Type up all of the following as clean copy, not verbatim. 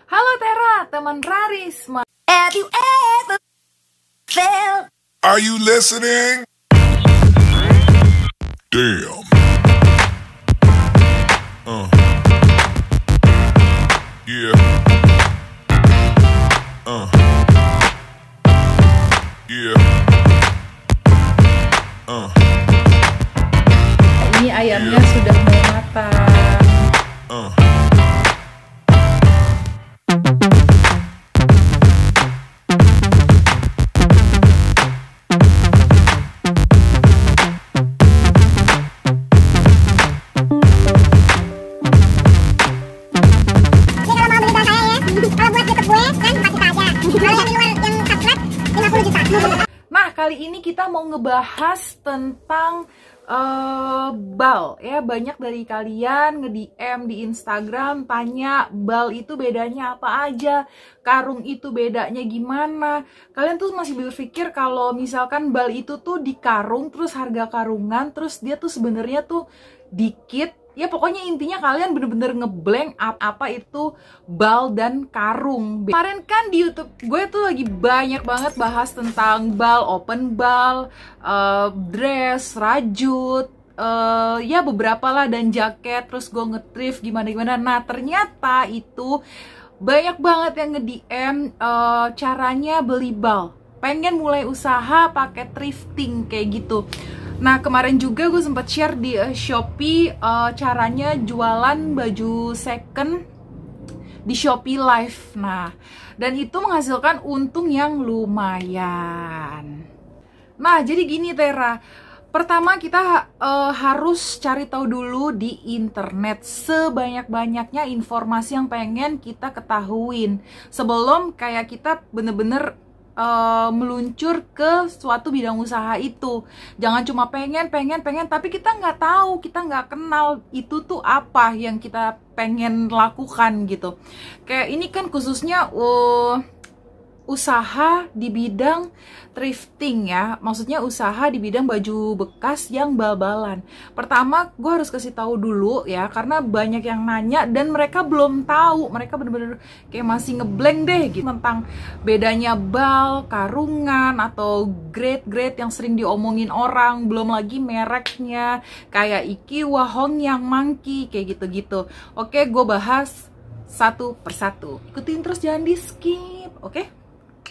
Halo Tera, teman Rarisma. Have you ever felt? Are you listening? Damn. Yeah. Yeah. Ini ayamnya sudah mau matang. Nah, kali ini kita mau ngebahas tentang bal ya. Banyak dari kalian nge-DM di Instagram tanya bal itu bedanya apa aja, karung itu bedanya gimana. Kalian tuh masih berpikir kalau misalkan bal itu tuh di karung, terus harga karungan, terus dia tuh sebenarnya tuh dikit. Ya pokoknya intinya kalian bener-bener ngeblank apa itu bal dan karung. Kemarin kan di YouTube gue tuh lagi banyak banget bahas tentang bal, open bal, dress, rajut, ya beberapa lah, dan jaket. Terus gue nge-thrift gimana-gimana. Nah ternyata itu banyak banget yang nge-DM caranya beli bal, pengen mulai usaha pakai thrifting kayak gitu. Nah kemarin juga gue sempat share di Shopee caranya jualan baju second di Shopee Live. Nah dan itu menghasilkan untung yang lumayan. Nah jadi gini Tera, pertama kita harus cari tahu dulu di internet sebanyak-banyaknya informasi yang pengen kita ketahuin sebelum kayak kita bener-bener meluncur ke suatu bidang usaha itu. Jangan cuma pengen tapi kita nggak tahu, kita nggak kenal itu tuh apa yang kita pengen lakukan gitu. Kayak ini kan khususnya usaha di bidang thrifting ya, maksudnya usaha di bidang baju bekas yang bal-balan. Pertama gue harus kasih tahu dulu ya, karena banyak yang nanya dan mereka belum tahu, mereka bener-bener kayak masih ngeblank deh gitu tentang bedanya bal, karungan, atau grade-grade yang sering diomongin orang, belum lagi mereknya kayak Ikiwa, Hongyang, Monkey, kayak gitu-gitu. Oke, gue bahas satu persatu, ikutin terus, jangan di skip, oke?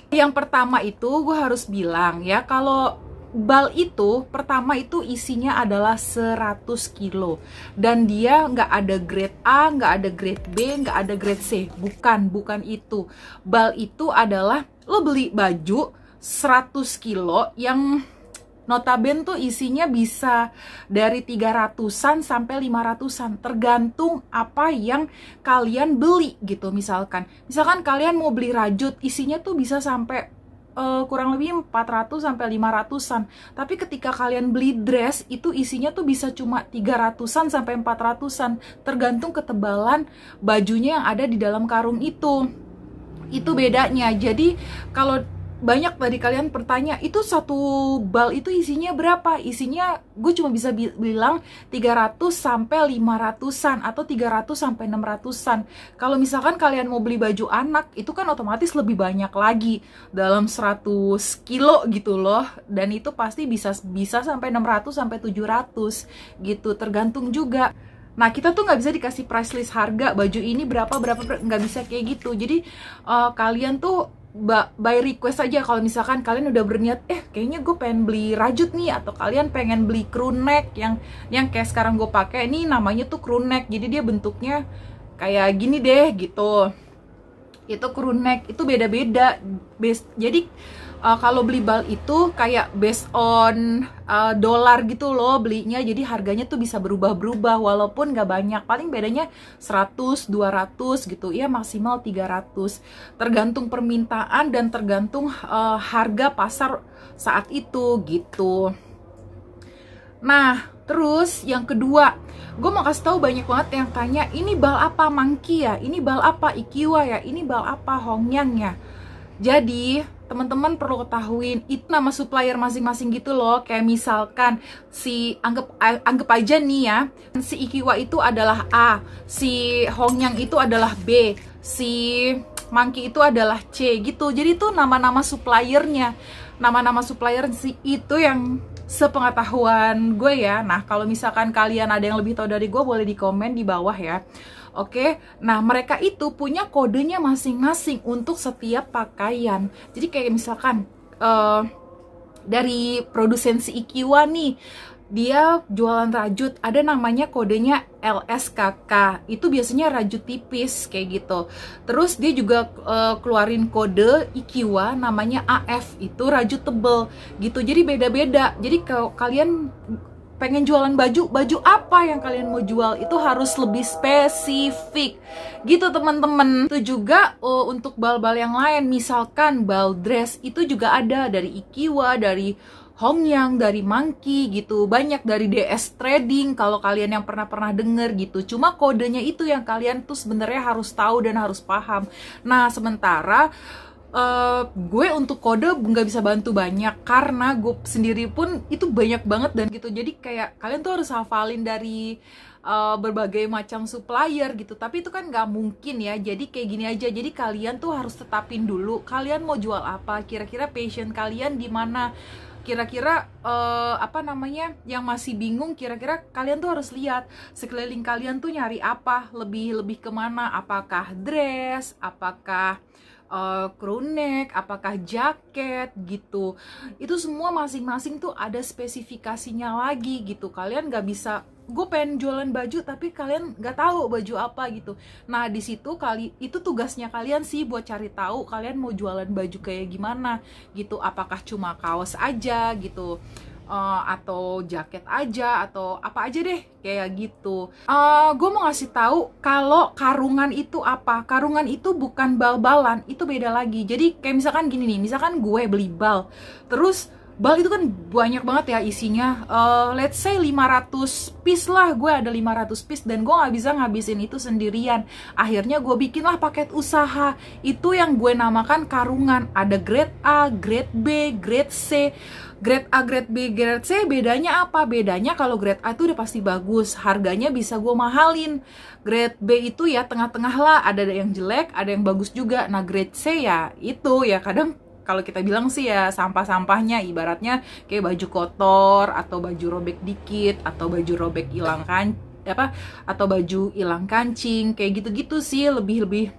Yang pertama itu gue harus bilang ya, kalau bal itu pertama itu isinya adalah 100 kilo dan dia nggak ada grade A, nggak ada grade B, nggak ada grade C. Bukan itu. Bal itu adalah lo beli baju 100 kilo yang notabene tuh isinya bisa dari 300-an sampai 500-an, tergantung apa yang kalian beli gitu. Misalkan kalian mau beli rajut, isinya tuh bisa sampai kurang lebih 400 sampai 500-an. Tapi ketika kalian beli dress, itu isinya tuh bisa cuma 300-an sampai 400-an, tergantung ketebalan bajunya yang ada di dalam karung itu. Itu bedanya. Jadi kalau banyak dari kalian bertanya, itu satu bal itu isinya berapa? Isinya gue cuma bisa bilang 300 sampai 500-an atau 300 sampai 600-an. Kalau misalkan kalian mau beli baju anak, itu kan otomatis lebih banyak lagi, dalam 100 kilo gitu loh. Dan itu pasti bisa sampai 600 sampai 700 gitu, tergantung juga. Nah kita tuh nggak bisa dikasih price list harga baju ini berapa, nggak bisa kayak gitu. Jadi kalian tuh by request aja. Kalau misalkan kalian udah berniat, kayaknya gue pengen beli rajut nih, atau kalian pengen beli crew neck yang kayak sekarang gue pakai ini, namanya tuh crew neck. Jadi dia bentuknya kayak gini deh gitu. Itu crew neck, itu beda-beda. Jadi kalau beli bal itu kayak based on dolar gitu loh belinya, jadi harganya tuh bisa berubah-berubah walaupun nggak banyak, paling bedanya 100, 200 gitu ya, maksimal 300, tergantung permintaan dan tergantung harga pasar saat itu gitu. Nah terus yang kedua, gue mau kasih tahu, banyak banget yang tanya, ini bal apa Monkey ya, ini bal apa Ikiwa ya, ini bal apa Hongyang ya. Jadi teman-teman perlu ketahuin itu nama supplier masing-masing gitu loh. Kayak misalkan si anggap aja nih ya, si Ikiwa itu adalah A, si Hongyang itu adalah B, si Monkey itu adalah C gitu. Jadi itu nama-nama suppliernya. Nama-nama supplier si itu yang sepengetahuan gue ya. Nah, kalau misalkan kalian ada yang lebih tahu dari gue, boleh di komen di bawah ya. Oke, nah mereka itu punya kodenya masing-masing untuk setiap pakaian. Jadi kayak misalkan dari produsen si Ikiwa nih, dia jualan rajut, ada namanya kodenya LSKK, itu biasanya rajut tipis kayak gitu. Terus dia juga keluarin kode Ikiwa namanya AF, itu rajut tebel gitu. Jadi beda-beda. Jadi kalau kalian pengen jualan baju apa yang kalian mau jual itu harus lebih spesifik gitu teman-teman. Itu juga untuk bal-bal yang lain, misalkan bal dress itu juga ada dari Ikiwa, dari Hongyang, dari Monkey gitu, banyak dari DS Trading kalau kalian yang pernah denger gitu. Cuma kodenya itu yang kalian tuh sebenarnya harus tahu dan harus paham. Nah, sementara gue untuk kode nggak bisa bantu banyak karena gue sendiri pun itu banyak banget dan gitu. Jadi kayak kalian tuh harus hafalin dari berbagai macam supplier gitu, tapi itu kan nggak mungkin ya. Jadi kayak gini aja, jadi kalian tuh harus tetapin dulu kalian mau jual apa, kira-kira passion kalian di mana, kira-kira apa namanya, yang masih bingung, kira-kira kalian tuh harus lihat sekeliling kalian tuh nyari apa, lebih kemana, apakah dress, apakah crew neck, apakah jaket gitu. Itu semua masing-masing tuh ada spesifikasinya lagi gitu. Kalian nggak bisa, gue pengen jualan baju tapi kalian nggak tahu baju apa gitu. Nah di situ itu tugasnya kalian sih buat cari tahu kalian mau jualan baju kayak gimana gitu. Apakah cuma kaos aja gitu, atau jaket aja, atau apa aja deh kayak gitu. Gue mau ngasih tahu kalau karungan itu apa. Karungan itu bukan bal-balan, itu beda lagi. Jadi kayak misalkan gini nih, misalkan gue beli bal, terus bal itu kan banyak banget ya isinya, let's say 500 piece lah, gue ada 500 piece dan gue nggak bisa ngabisin itu sendirian. Akhirnya gue bikinlah paket usaha, itu yang gue namakan karungan. Ada grade A, grade B, grade C. Grade A, grade B, grade C bedanya apa? Bedanya kalau grade A itu udah pasti bagus, harganya bisa gue mahalin. Grade B itu ya tengah-tengah lah, ada yang jelek, ada yang bagus juga. Nah grade C ya itu ya kadang kalau kita bilang sih ya sampah-sampahnya, ibaratnya kayak baju kotor atau baju robek dikit atau baju robek hilang atau baju hilang kancing kayak gitu-gitu sih, lebih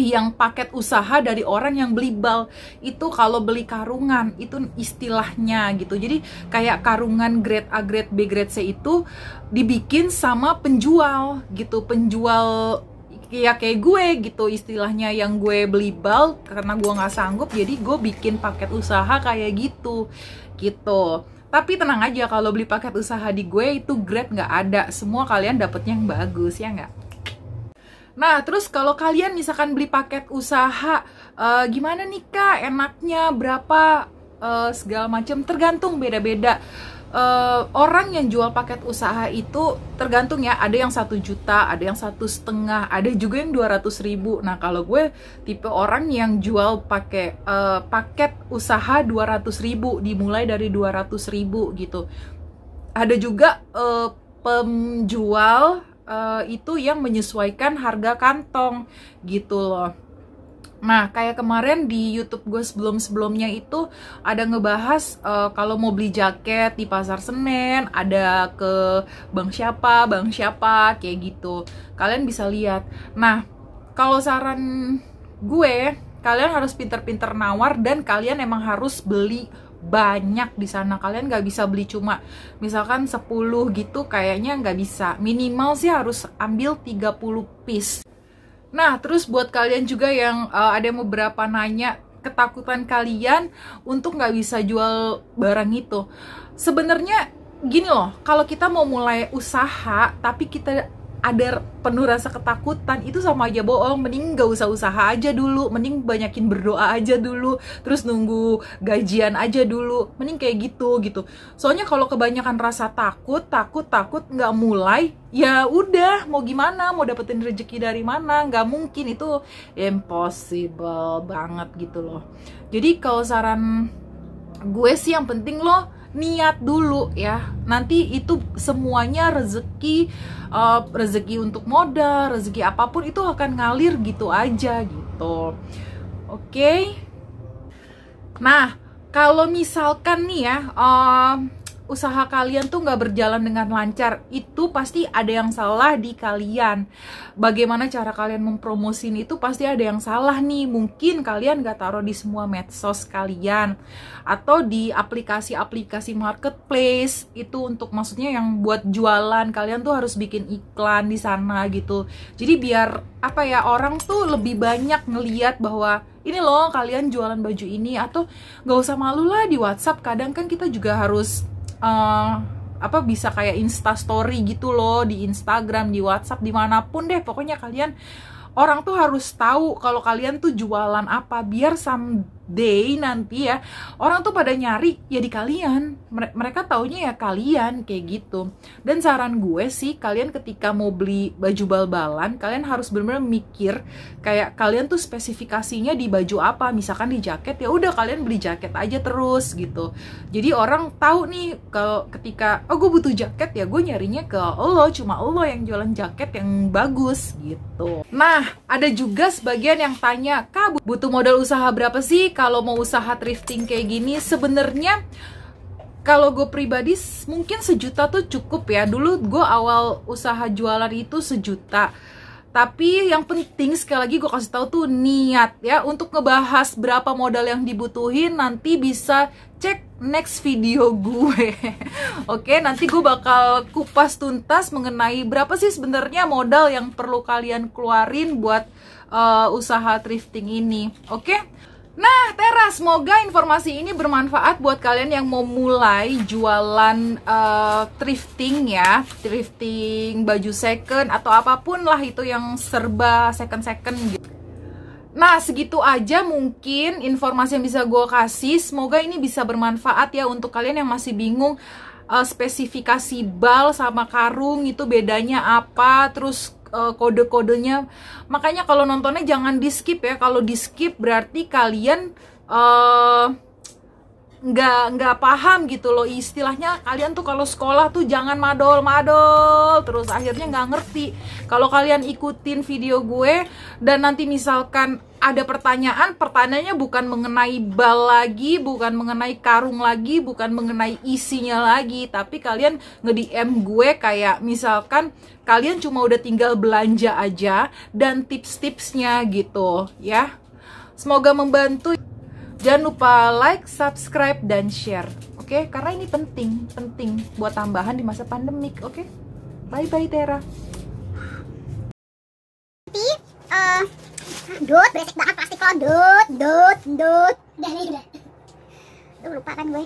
yang paket usaha dari orang yang beli bal. Itu kalau beli karungan itu istilahnya gitu. Jadi kayak karungan grade A, grade B, grade C itu dibikin sama penjual gitu, penjual ya kayak gue gitu istilahnya, yang gue beli bal karena gue nggak sanggup, jadi gue bikin paket usaha kayak gitu. Tapi tenang aja, kalau beli paket usaha di gue itu grade nggak ada, semua kalian dapetnya yang bagus ya nggak? Nah terus kalau kalian misalkan beli paket usaha, gimana nih kak enaknya, berapa, segala macam, tergantung beda-beda. Orang yang jual paket usaha itu tergantung ya, ada yang 1 juta, ada yang 1,5, ada juga yang 200.000. Nah kalau gue tipe orang yang jual pakai paket usaha 200.000, dimulai dari 200.000 gitu. Ada juga penjual itu yang menyesuaikan harga kantong gitu loh. Nah, kayak kemarin di YouTube gue sebelum-sebelumnya itu ada ngebahas kalau mau beli jaket di Pasar Senen, ada ke bank siapa, kayak gitu. Kalian bisa lihat. Nah, kalau saran gue, kalian harus pinter-pinter nawar dan kalian emang harus beli banyak di sana. Kalian nggak bisa beli cuma misalkan 10 gitu, kayaknya nggak bisa. Minimal sih harus ambil 30 piece. Nah, terus buat kalian juga yang ada yang beberapa nanya ketakutan kalian untuk nggak bisa jual barang itu. Sebenarnya gini loh, kalau kita mau mulai usaha tapi kita ada penuh rasa ketakutan, itu sama aja bohong. Mending nggak usah usaha aja dulu, mending banyakin berdoa aja dulu, terus nunggu gajian aja dulu, mending kayak gitu. Soalnya kalau kebanyakan rasa takut nggak mulai, ya udah mau gimana, mau dapetin rezeki dari mana, nggak mungkin, itu impossible banget gitu loh. Jadi kalau saran gue sih yang penting lo niat dulu ya. Nanti itu semuanya rezeki, rezeki untuk modal, rezeki apapun itu akan ngalir gitu aja gitu. Oke. Nah, kalau misalkan nih ya, usaha kalian tuh nggak berjalan dengan lancar, itu pasti ada yang salah di kalian. Bagaimana cara kalian mempromosin itu pasti ada yang salah nih. Mungkin kalian nggak taruh di semua medsos kalian, atau di aplikasi-aplikasi marketplace itu untuk maksudnya yang buat jualan. Kalian tuh harus bikin iklan di sana gitu. Jadi biar apa ya, orang tuh lebih banyak ngeliat bahwa ini loh kalian jualan baju ini. Atau nggak usah malu lah di WhatsApp. Kadang kan kita juga harus bisa kayak Insta Story gitu loh, di Instagram, di WhatsApp, dimanapun deh. Pokoknya kalian, orang tuh harus tahu kalau kalian tuh jualan apa, biar someday nanti ya orang tuh pada nyari ya di kalian, mereka taunya ya kalian, kayak gitu. Dan saran gue sih, kalian ketika mau beli baju bal-balan, kalian harus benar-benar mikir kayak kalian tuh spesifikasinya di baju apa. Misalkan di jaket, ya udah kalian beli jaket aja terus gitu. Jadi orang tahu nih kalau ketika gue butuh jaket, ya gue nyarinya ke lo, cuma lo yang jualan jaket yang bagus gitu. Nah, ada juga sebagian yang tanya, Kak, butuh modal usaha berapa sih kalau mau usaha thrifting kayak gini? Sebenarnya kalau gue pribadi mungkin 1 juta tuh cukup ya. Dulu gue awal usaha jualan itu 1 juta. Tapi yang penting sekali lagi gue kasih tahu tuh niat ya. Untuk ngebahas berapa modal yang dibutuhin, nanti bisa cek next video gue. Oke, nanti gue bakal kupas tuntas mengenai berapa sih sebenarnya modal yang perlu kalian keluarin buat usaha thrifting ini. Oke. Nah, Tera, semoga informasi ini bermanfaat buat kalian yang mau mulai jualan thrifting ya. Thrifting baju second atau apapun lah itu yang serba second-second gitu. Nah, segitu aja mungkin informasi yang bisa gue kasih. Semoga ini bisa bermanfaat ya untuk kalian yang masih bingung spesifikasi bal sama karung itu bedanya apa, terus kode-kodenya. Makanya kalau nontonnya jangan di skip ya. Kalau di skip berarti kalian nggak paham gitu loh. Istilahnya kalian tuh kalau sekolah tuh jangan madol terus akhirnya nggak ngerti. Kalau kalian ikutin video gue dan nanti misalkan ada pertanyaannya bukan mengenai bal lagi, bukan mengenai karung lagi, bukan mengenai isinya lagi, tapi kalian nge-DM gue kayak misalkan kalian cuma udah tinggal belanja aja dan tips-tipsnya gitu ya. Semoga membantu. Jangan lupa like, subscribe, dan share. Oke? Karena ini penting buat tambahan di masa pandemik. Oke? Bye-bye, Tera. Dut, beresik banget plastik lo, dut. Udah nih, udah. Lupa kan gue.